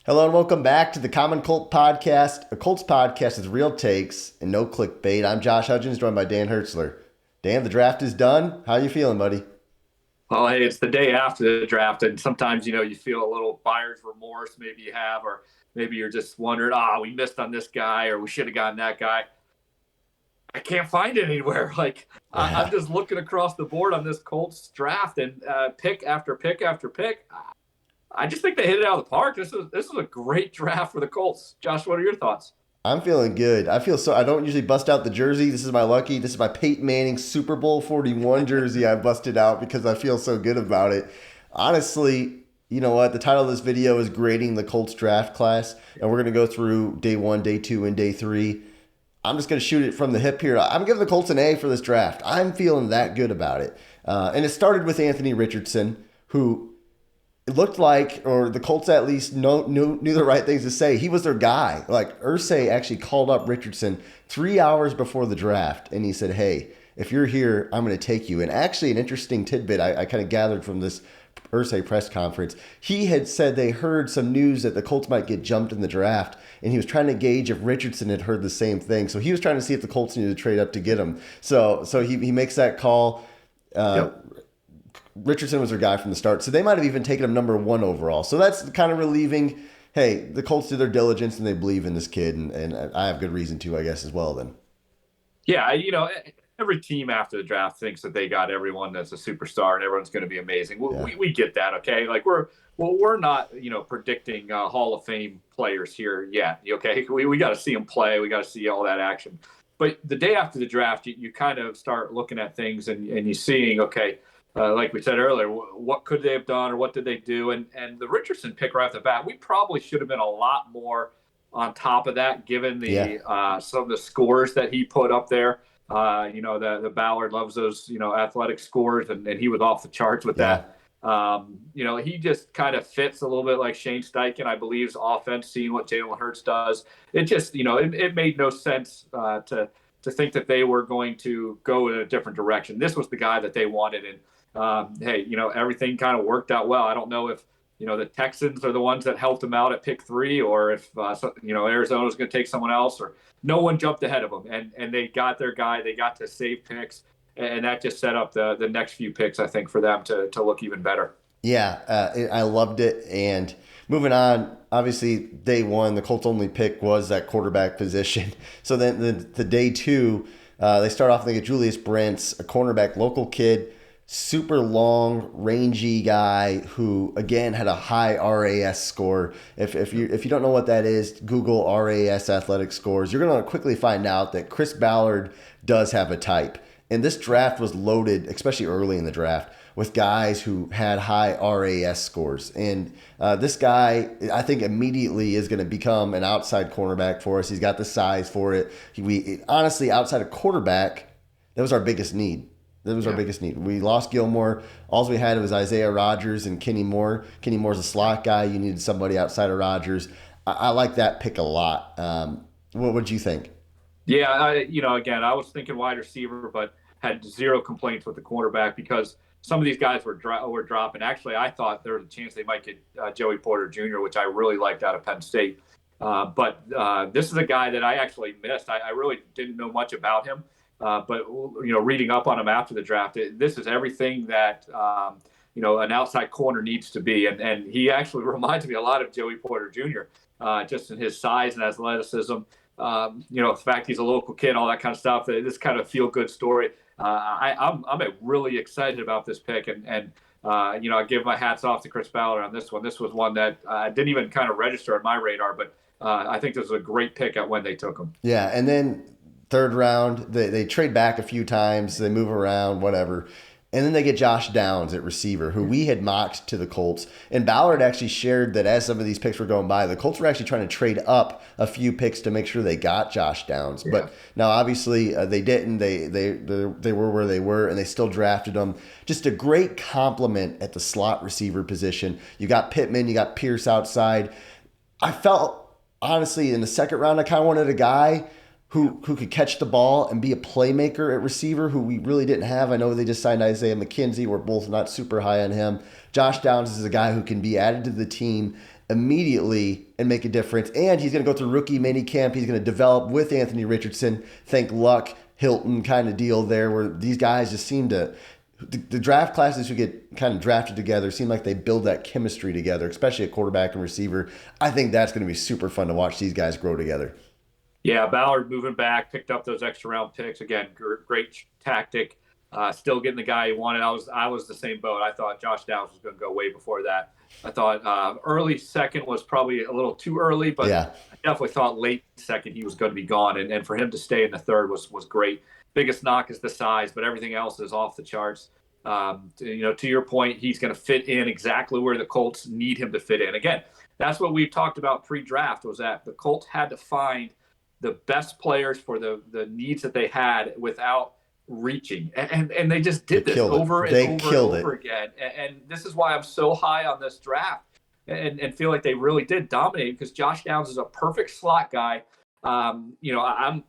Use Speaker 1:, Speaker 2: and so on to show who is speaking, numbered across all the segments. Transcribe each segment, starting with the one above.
Speaker 1: Hello and welcome back to the Common Colt Podcast, a Colts podcast with real takes and no clickbait. I'm Josh Hudgens, joined by Dan Hertzler. Dan, the draft is done. How you feeling, buddy?
Speaker 2: Well, hey, it's the day after the draft, and sometimes, you feel a little buyer's remorse, maybe you have, or maybe you're just wondering, we missed on this guy, or we should have gotten that guy. I can't find it anywhere. I'm just looking across the board on this Colts draft, and pick after pick after pick. I just think they hit it out of the park. This is a great draft for the Colts. Josh, what are your thoughts?
Speaker 1: I'm feeling good. I don't usually bust out the jersey. This is my Peyton Manning Super Bowl 41 jersey I busted out because I feel so good about it. Honestly, you know what? The title of this video is grading the Colts draft class, and we're going to go through day 1, day 2, and day 3. I'm just going to shoot it from the hip here. I'm giving the Colts an A for this draft. I'm feeling that good about it. And it started with Anthony Richardson, who it looked like, or the Colts at least knew the right things to say. He was their guy. Like, Irsay actually called up Richardson 3 hours before the draft, and he said, hey, if you're here, I'm going to take you. And actually, an interesting tidbit I kind of gathered from this Irsay press conference, he had said they heard some news that the Colts might get jumped in the draft, and he was trying to gauge if Richardson had heard the same thing. So he was trying to see if the Colts needed to trade up to get him. So he makes that call.
Speaker 2: Yep.
Speaker 1: Richardson was their guy from the start, so they might have even taken him number 1 overall. So that's kind of relieving. Hey, the Colts did their diligence and they believe in this kid, and I have good reason to, I guess, as well. Then,
Speaker 2: Yeah, every team after the draft thinks that they got everyone that's a superstar and everyone's going to be amazing. We get that, okay? Like we're not predicting Hall of Fame players here yet. Okay, we got to see them play. We got to see all that action. But the day after the draft, you kind of start looking at things and you're seeing, okay. Like we said earlier, what could they have done or what did they do? And the Richardson pick right off the bat, we probably should have been a lot more on top of that, given the some of the scores that he put up there. The Ballard loves those athletic scores, and he was off the charts with that. He just kind of fits a little bit like Shane Steichen, I believe's offense, seeing what Jalen Hurts does. It just it made no sense to think that they were going to go in a different direction. This was the guy that they wanted, and everything kind of worked out well. I don't know if, the Texans are the ones that helped him out at pick 3, or if, Arizona was going to take someone else, or no one jumped ahead of them. And they got their guy. They got to save picks, and that just set up the next few picks, I think, for them to look even better.
Speaker 1: Yeah, I loved it. And moving on, obviously, day 1, the Colts' only pick was that quarterback position. So then the day 2, they start off, they get Julius Brents, a cornerback, local kid, super long, rangy guy who, again, had a high RAS score. If you don't know what that is, Google RAS athletic scores. You're going to quickly find out that Chris Ballard does have a type. And this draft was loaded, especially early in the draft, with guys who had high RAS scores. And this guy, I think, immediately is going to become an outside cornerback for us. He's got the size for it. Honestly, outside of quarterback, that was our biggest need. Our biggest need. We lost Gilmore. All we had was Isaiah Rodgers and Kenny Moore. Kenny Moore's a slot guy. You needed somebody outside of Rodgers. I like that pick a lot. What would you think?
Speaker 2: Yeah, again, I was thinking wide receiver, but had zero complaints with the cornerback because some of these guys were dropping. Actually, I thought there was a chance they might get Joey Porter Jr., which I really liked out of Penn State. But this is a guy that I actually missed. I really didn't know much about him. But reading up on him after the draft, this is everything that an outside corner needs to be, and he actually reminds me a lot of Joey Porter Jr. Just in his size and athleticism. The fact he's a local kid, all that kind of stuff. This kind of feel good story. I'm really excited about this pick, and I give my hats off to Chris Ballard on this one. This was one that didn't even kind of register on my radar, but I think this was a great pick at when they took him.
Speaker 1: Yeah, and then 3rd round, they trade back a few times, they move around, whatever. And then they get Josh Downs at receiver, who we had mocked to the Colts. And Ballard actually shared that as some of these picks were going by, the Colts were actually trying to trade up a few picks to make sure they got Josh Downs. Yeah. But now, obviously, they didn't. They were where they were, and they still drafted him. Just a great compliment at the slot receiver position. You got Pittman, you got Pierce outside. I felt, honestly, in the 2nd round, I kind of wanted a guy who could catch the ball and be a playmaker at receiver, who we really didn't have. I know they just signed Isaiah McKenzie. We're both not super high on him. Josh Downs is a guy who can be added to the team immediately and make a difference. And he's going to go through rookie mini camp. He's going to develop with Anthony Richardson. Think Luck, Hilton kind of deal there, where these guys just seem to, the draft classes who get kind of drafted together seem like they build that chemistry together, especially at quarterback and receiver. I think that's going to be super fun to watch these guys grow together.
Speaker 2: Yeah, Ballard moving back, picked up those extra round picks. Again, great tactic. Still getting the guy he wanted. I was the same boat. I thought Josh Downs was going to go way before that. I thought early second was probably a little too early, but yeah. I definitely thought late second he was going to be gone. And for him to stay in the third was great. Biggest knock is the size, but everything else is off the charts. To your point, he's going to fit in exactly where the Colts need him to fit in. Again, that's what we talked about pre-draft, was that the Colts had to find the best players for the needs that they had without reaching. And they just did this over and over again. And this is why I'm so high on this draft and feel like they really did dominate, because Josh Downs is a perfect slot guy. I'm gonna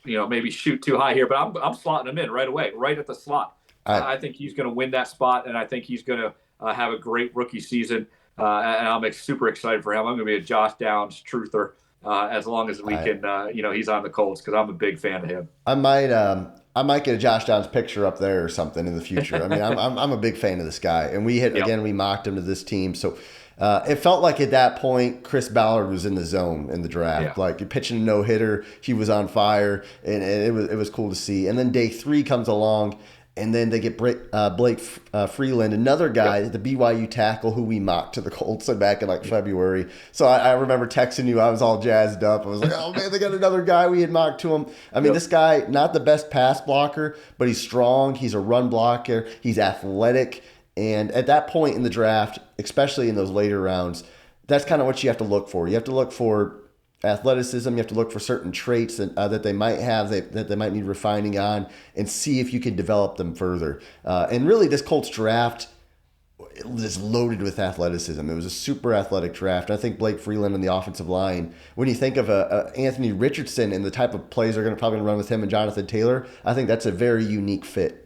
Speaker 2: maybe shoot too high here, but I'm slotting him in right away, right at the slot. I think he's going to win that spot, and I think he's going to have a great rookie season. And I'm super excited for him. I'm going to be a Josh Downs truther as long as we can. He's on the Colts, because I'm a big fan of him.
Speaker 1: I might get a Josh Downs picture up there or something in the future. I mean, I'm a big fan of this guy, and we mocked him to this team, so. It felt like at that point, Chris Ballard was in the zone in the draft. Yeah. Like pitching a no-hitter, he was on fire, and it was cool to see. And then day 3 comes along, and then they get Blake Freeland, another guy, the BYU tackle who we mocked to the Colts back in February. So I remember texting you. I was all jazzed up. I was like, oh, man, they got another guy we had mocked to him. I mean, This guy, not the best pass blocker, but he's strong. He's a run blocker. He's athletic. And at that point in the draft, especially in those later rounds, that's kind of what you have to look for. You have to look for athleticism. You have to look for certain traits that they might have, that they might need refining on, and see if you can develop them further. And really, this Colts draft is loaded with athleticism. It was a super athletic draft. I think Blake Freeland on the offensive line, when you think of Anthony Richardson and the type of plays they're probably going to run with him and Jonathan Taylor, I think that's a very unique fit.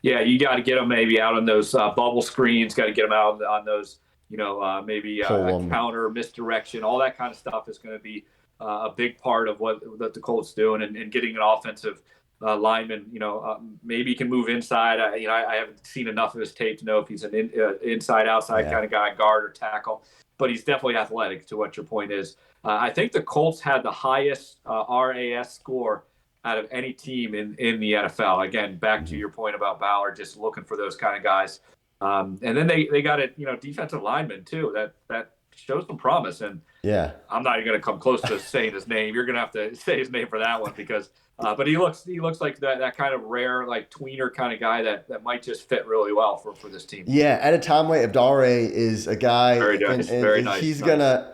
Speaker 2: Yeah, you got to get them maybe out on those bubble screens, got to get them out on those, maybe a counter, misdirection, all that kind of stuff is going to be a big part of what the Colts doing, and getting an offensive lineman, maybe he can move inside. I haven't seen enough of his tape to know if he's an inside, outside kind of guy, guard or tackle, but he's definitely athletic, to what your point is. I think the Colts had the highest RAS score out of any team in the NFL. Again, back to your point about Ballard, just looking for those kind of guys. And then they got a defensive lineman too that shows some promise. And I'm not even going to come close to saying his name. You're going to have to say his name for that one, because but he looks like that kind of rare, like tweener kind of guy that might just fit really well for this team. Yeah,
Speaker 1: Ade Ade is a guy,
Speaker 2: very nice.
Speaker 1: He's gonna.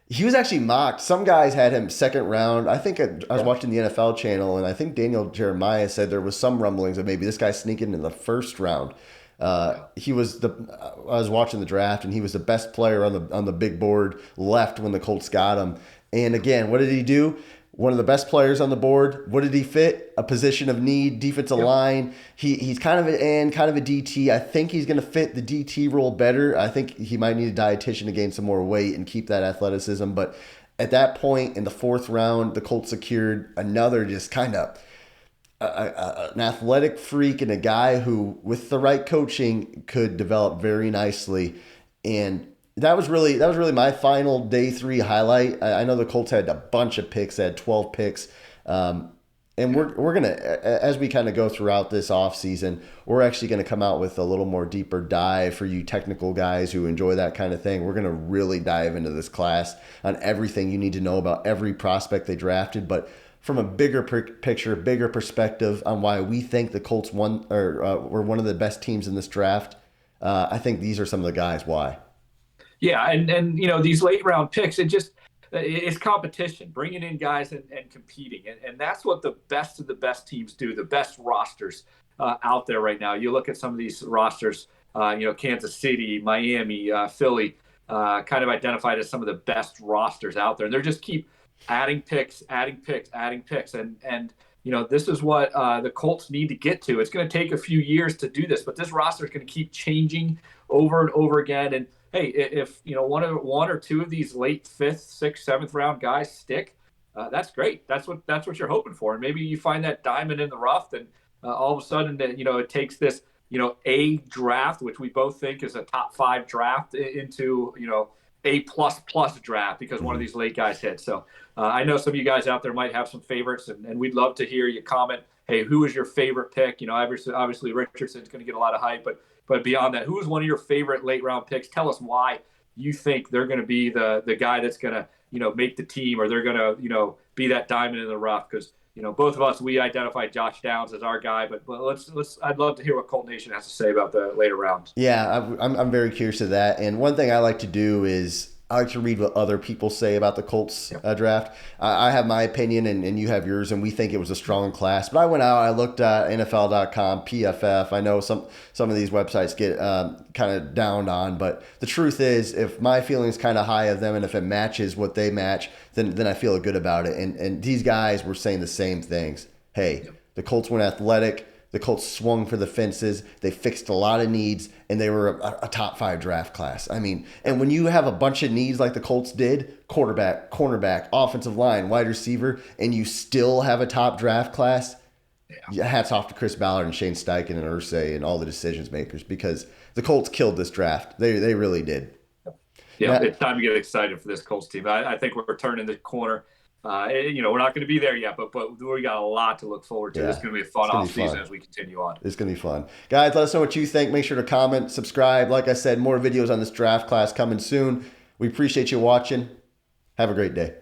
Speaker 1: He was actually mocked. Some guys had him second round. I think I was watching the NFL channel, and I think Daniel Jeremiah said there was some rumblings of maybe this guy sneaking in the first round. I was watching the draft, and he was the best player on the big board left when the Colts got him. And again, what did he do? One of the best players on the board. What did he fit? A position of need, defensive line. He's kind of an end, kind of a DT. I think he's going to fit the DT role better. I think he might need a dietitian to gain some more weight and keep that athleticism. But at that point in the 4th round, the Colts secured another just kind of an athletic freak, and a guy who, with the right coaching, could develop very nicely. And that was really my final day 3 highlight. I know the Colts had a bunch of picks. They had 12 picks. And we're going to, as we kind of go throughout this offseason, we're actually going to come out with a little more deeper dive for you technical guys who enjoy that kind of thing. We're going to really dive into this class on everything you need to know about every prospect they drafted, but from a bigger picture, bigger perspective on why we think the Colts were one of the best teams in this draft. I think these are some of the guys why.
Speaker 2: Yeah, and these late round picks, it's competition, bringing in guys and competing, and that's what the best of the best teams do. The best rosters out there right now. You look at some of these rosters, Kansas City, Miami, Philly, kind of identified as some of the best rosters out there. And they're just keep adding picks, and this is what the Colts need to get to. It's going to take a few years to do this, but this roster is going to keep changing over and over again. And hey, if one or two of these late fifth, sixth, seventh round guys stick, that's great. That's what you're hoping for. And maybe you find that diamond in the rough, and all of a sudden, it takes this A draft, which we both think is a top 5 draft, into A plus plus draft because one of these late guys hit. So I know some of you guys out there might have some favorites, and we'd love to hear you comment. Hey, who is your favorite pick? Obviously Richardson's going to get a lot of hype, but beyond that, who is one of your favorite late round picks? Tell us why you think they're going to be the guy that's going to make the team, or they're going to be that diamond in the rough. Because both of us, we identified Josh Downs as our guy, but let's I'd love to hear what Colt Nation has to say about the later rounds.
Speaker 1: Yeah, I'm very curious of that. And one thing I like to do is I like to read what other people say about the Colts draft. I have my opinion, and you have yours, and we think it was a strong class. But I went out, I looked at NFL.com, PFF. I know some of these websites get kind of downed on, but the truth is, if my feeling's kind of high of them, and if it matches what they match, then I feel good about it. And these guys were saying the same things. Hey, the Colts went athletic. The Colts swung for the fences. They fixed a lot of needs, and they were a top 5 draft class. I mean, and when you have a bunch of needs like the Colts did, quarterback, cornerback, offensive line, wide receiver, and you still have a top draft class, hats off to Chris Ballard and Shane Steichen and Irsay and all the decision makers, because the Colts killed this draft. They really did.
Speaker 2: Yeah, it's time to get excited for this Colts team. I think we're turning the corner. We're not going to be there yet, but we got a lot to look forward to. It's going to be a fun off season as we continue on.
Speaker 1: It's going to be fun. Guys, let us know what you think. Make sure to comment, subscribe. Like I said, more videos on this draft class coming soon. We appreciate you watching. Have a great day.